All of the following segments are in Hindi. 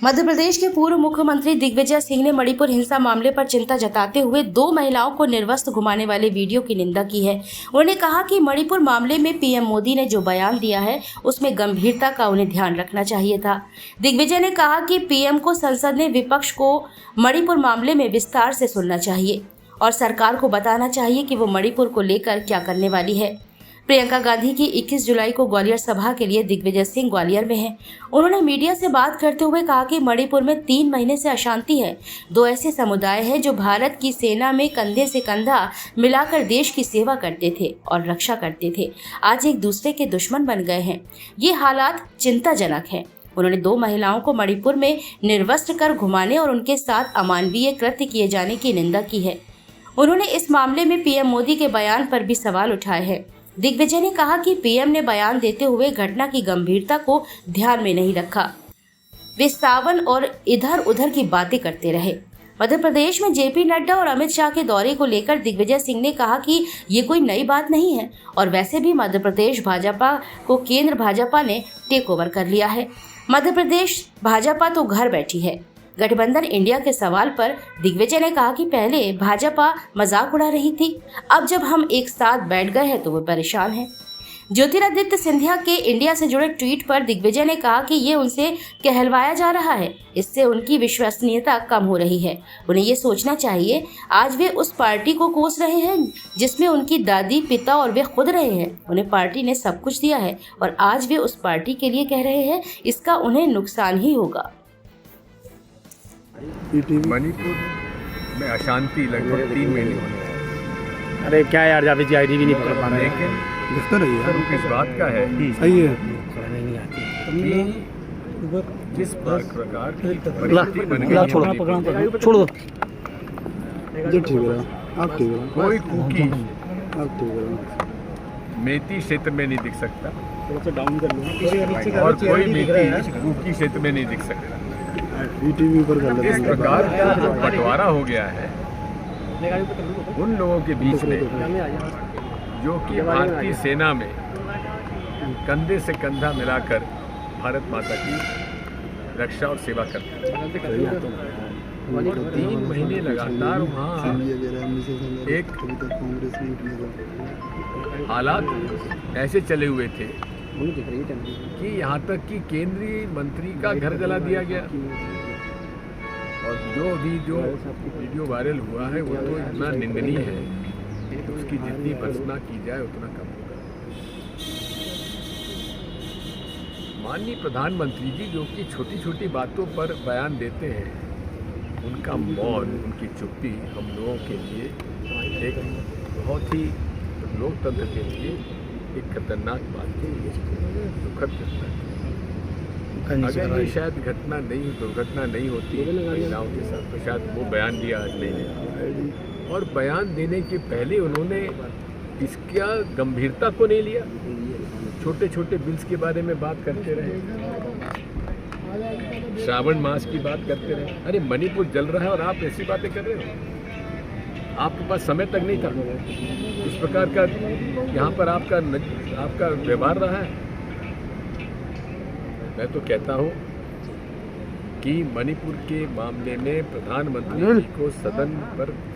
मध्य प्रदेश के पूर्व मुख्यमंत्री दिग्विजय सिंह ने मणिपुर हिंसा मामले पर चिंता जताते हुए 2 महिलाओं को निर्वस्त्र घुमाने वाले वीडियो की निंदा की है। उन्होंने कहा कि मणिपुर मामले में पीएम मोदी ने जो बयान दिया है उसमें गंभीरता का उन्हें ध्यान रखना चाहिए था। दिग्विजय ने कहा कि पीएम को संसद ने विपक्ष को मणिपुर मामले में विस्तार से सुनना चाहिए और सरकार को बताना चाहिए कि वो मणिपुर को लेकर क्या करने वाली है। प्रियंका गांधी की 21 जुलाई को ग्वालियर सभा के लिए दिग्विजय सिंह ग्वालियर में हैं। उन्होंने मीडिया से बात करते हुए कहा कि मणिपुर में 3 महीने से अशांति है। 2 ऐसे समुदाय हैं जो भारत की सेना में कंधे से कंधा मिलाकर देश की सेवा करते थे और रक्षा करते थे, आज एक दूसरे के दुश्मन बन गए हैं। ये हालात चिंताजनक हैं। उन्होंने 2 महिलाओं को मणिपुर में निर्वस्त्र कर घुमाने और उनके साथ अमानवीय कृत्य किए जाने की निंदा की है। उन्होंने इस मामले में पीएम मोदी के बयान पर भी सवाल उठाए हैं। दिग्विजय ने कहा कि पीएम ने बयान देते हुए घटना की गंभीरता को ध्यान में नहीं रखा। वे सावन और इधर उधर की बातें करते रहे। मध्य प्रदेश में जेपी नड्डा और अमित शाह के दौरे को लेकर दिग्विजय सिंह ने कहा कि ये कोई नई बात नहीं है और वैसे भी मध्य प्रदेश भाजपा को केंद्र भाजपा ने टेक ओवर कर लिया है। मध्य प्रदेश भाजपा तो घर बैठी है। गठबंधन इंडिया के सवाल पर दिग्विजय ने कहा कि पहले भाजपा मजाक उड़ा रही थी, अब जब हम एक साथ बैठ गए हैं तो वो परेशान हैं। ज्योतिरादित्य सिंधिया के इंडिया से जुड़े ट्वीट पर दिग्विजय ने कहा कि ये उनसे कहलवाया जा रहा है, इससे उनकी विश्वसनीयता कम हो रही है। उन्हें ये सोचना चाहिए, आज वे उस पार्टी को कोस रहे हैं जिसमें उनकी दादी, पिता और वे खुद रहे हैं। उन्हें पार्टी ने सब कुछ दिया है और आज वे उस पार्टी के लिए कह रहे हैं, इसका उन्हें नुकसान ही होगा। मणिपुर में अशांति लगभग 3 महीने होने हैं। अरे क्या यार, जावेद जी आईडी भी नहीं पकड़ पा रहे हैं। लेकिन इस बात का है सही है कि जिस प्रकार की परिस्थिति बन गई, छोड़ दो कोई कुकी मेथी क्षेत्र में नहीं दिख सकता और कोई मेथी कुकी क्षेत्र में नहीं दिख सकता। इस प्रकार का जो बंटवारा हो गया है उन लोगों के बीच में जो कि भारतीय सेना में कंधे से कंधा मिलाकर भारत माता की रक्षा और सेवा करते हैं। 3 महीने लगातार वहाँ एक हालात ऐसे चले हुए थे कि यहाँ तक कि केंद्रीय मंत्री का घर जला दिया गया और जो वीडियो वायरल हुआ है वो तो इतना निंदनीय है कि उसकी जितनी भर्त्सना की जाए उतना कम होगा। माननीय प्रधानमंत्री जी जो कि छोटी छोटी बातों पर बयान देते हैं, उनका मौन, उनकी चुप्पी हम लोगों के लिए एक बहुत ही लोकतंत्र के लिए एक खतरनाक बात है, दुखद घटना है। अगर ये शायद घटना नहीं, दुर्घटना नहीं होती महिलाओं के साथ तो शायद वो बयान दिया आज नहीं देता। और बयान देने के पहले उन्होंने इसका गंभीरता को नहीं लिया। छोटे छोटे बिल्स के बारे में बात करते रहे, श्रावण मास की बात करते रहे। अरे मणिपुर जल रहा है और आप ऐसी बातें कर रहे हो? आपके पास समय तक नहीं था। इस प्रकार का यहाँ पर आपका व्यवहार रहा है। मैं तो कहता हूँ कि मणिपुर के मामले में प्रधानमंत्री जी को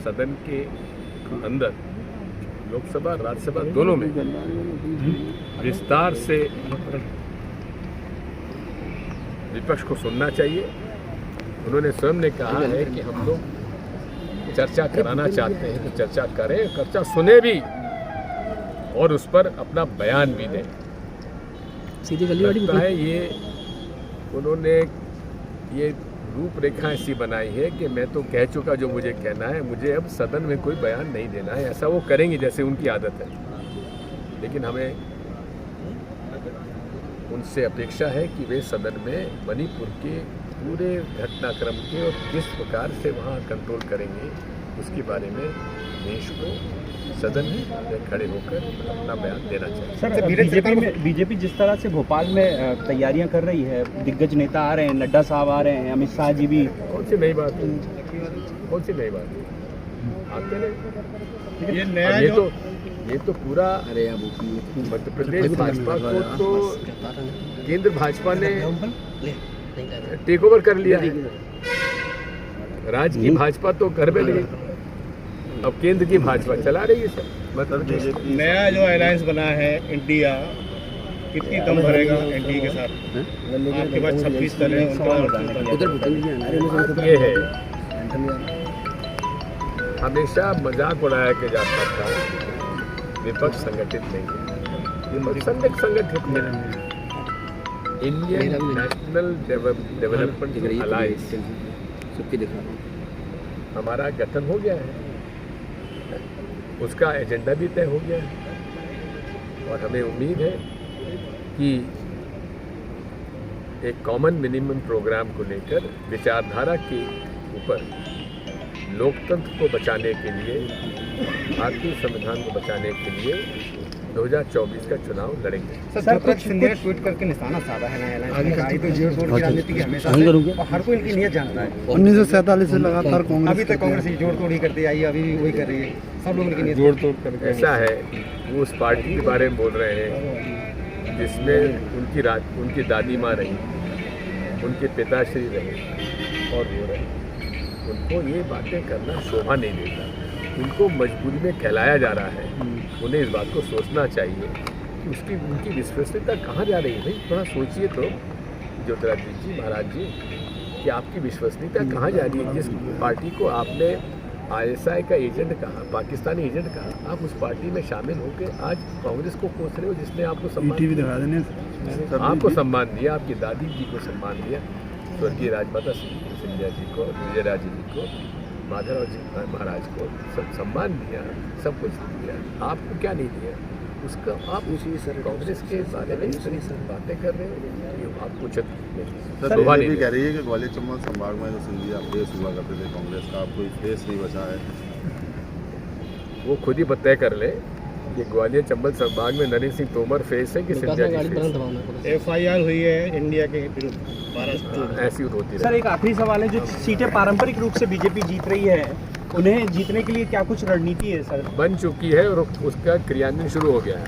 सदन के अंदर, लोकसभा राज्यसभा दोनों में विस्तार से विपक्ष को सुनना चाहिए। उन्होंने स्वयं ने कहा है कि हम लोग चर्चा कराना चाहते हैं तो चर्चा करें, चर्चा सुने भी और उस पर अपना बयान भी दें। सीधी गली लगता है ये उन्होंने ये रूपरेखा ऐसी बनाई है कि मैं तो कह चुका जो मुझे कहना है, मुझे अब सदन में कोई बयान नहीं देना है। ऐसा वो करेंगे जैसे उनकी आदत है, लेकिन हमें उनसे अपेक्षा है कि वे सदन में मणिपुर के पूरे घटनाक्रम के और किस प्रकार से वहाँ कंट्रोल करेंगे उसके बारे में देश को सदन में खड़े होकर अपना बयान देना चाहिए। सर, बीजेपी जिस तरह से भोपाल में तैयारियां कर रही है, दिग्गज नेता आ रहे हैं, नड्डा साहब आ रहे हैं, अमित शाह जी भी, कौन सी नई बात है? कौन सी नई बात है? आते रहे। ये तो पूरा मध्य प्रदेश भाजपा को तो केंद्र भाजपा ने टेक ओवर कर लिया है। राज्य की भाजपा तो घर में नहीं, अब केंद्र की भाजपा चला रही है सब। मतलब नया जो अलायंस बना है इंडिया कितनी कम भरेगा एनडीए के साथ? आपके पास 26 दल हैं, ये है, हमेशा मजाक उड़ाया के जाता था विपक्ष संगठित नहीं है, विपक्ष संगठित है। इंडियन नेशनल डेवलपमेंट अलायंस हमारा गठन हो गया है, उसका एजेंडा भी तय हो गया है और हमें उम्मीद है कि एक कॉमन मिनिमम प्रोग्राम को लेकर विचारधारा के ऊपर लोकतंत्र को बचाने के लिए, भारतीय संविधान को बचाने के लिए 2024 का चुनाव लड़ेंगे। सर कुछ सिंधिया ट्वीट करके निशाना साधा है नया अलायंस तो जोड़ तोड़ की राजनीति की हमेशा से और हर कोई इनकी नीयत जानता है। 1947 से लगातार कांग्रेस अभी तक कांग्रेस ही जोड़ तोड़ ही करती आई है, अभी भी वही कर रही है, सब लोग इनकी नीयत जोड़ तोड़ करके ऐसा है, वो उस पार्टी के बारे में बोल रहे हैं जिसमें उनकी दादी माँ रही, उनके पिताश्री रहे और वो रहे। उनको ये बातें करना शोभा नहीं देता, उनको मजबूरी में कहलाया जा रहा है। उन्हें इस बात को सोचना चाहिए कि उनकी विश्वसनीयता कहाँ जा रही है। भाई थोड़ा सोचिए तो ज्योतिरादित्य जी, महाराज जी, कि आपकी विश्वसनीयता कहाँ जा रही है। जिस पार्टी को आपने ISI का एजेंट कहा, पाकिस्तानी एजेंट कहा, आप उस पार्टी में शामिल होकर आज कांग्रेस को कोस रहे हो जिसने आपको सम्मान दिया, आपकी दादी जी को सम्मान दिया, स्वर्गीय राजमाता सिंधिया जी को, विजयराजे जी को, माधवराव जी महाराज को सब सम्मान दिया, सब कुछ दिया, आपको क्या नहीं दिया उसका आप उसी सर कांग्रेस के बारे में इस तरह से बातें कर रहे हो, ये आपको उचित नहीं। सर बीजेपी कह रही है कि ग्वालियर चंबल संभाग में जो सिंधिया फेस हुआ करते थे कांग्रेस का, अब कोई फेस नहीं बचा है। वो खुद ही तय कर ले कि ग्वालियर चंबल संभाग में नरेंद्र सिंह तोमर फेस है कि सिंधिया जी फेस। FIR हुई है इंडिया के विरुद्ध 12 ऐसी होती सर रही। एक आखिरी सवाल है, जो सीटें पारंपरिक रूप से बीजेपी जीत रही है, उन्हें जीतने के लिए क्या कुछ रणनीति है सर? बन चुकी है और उसका क्रियान्वयन शुरू हो गया है।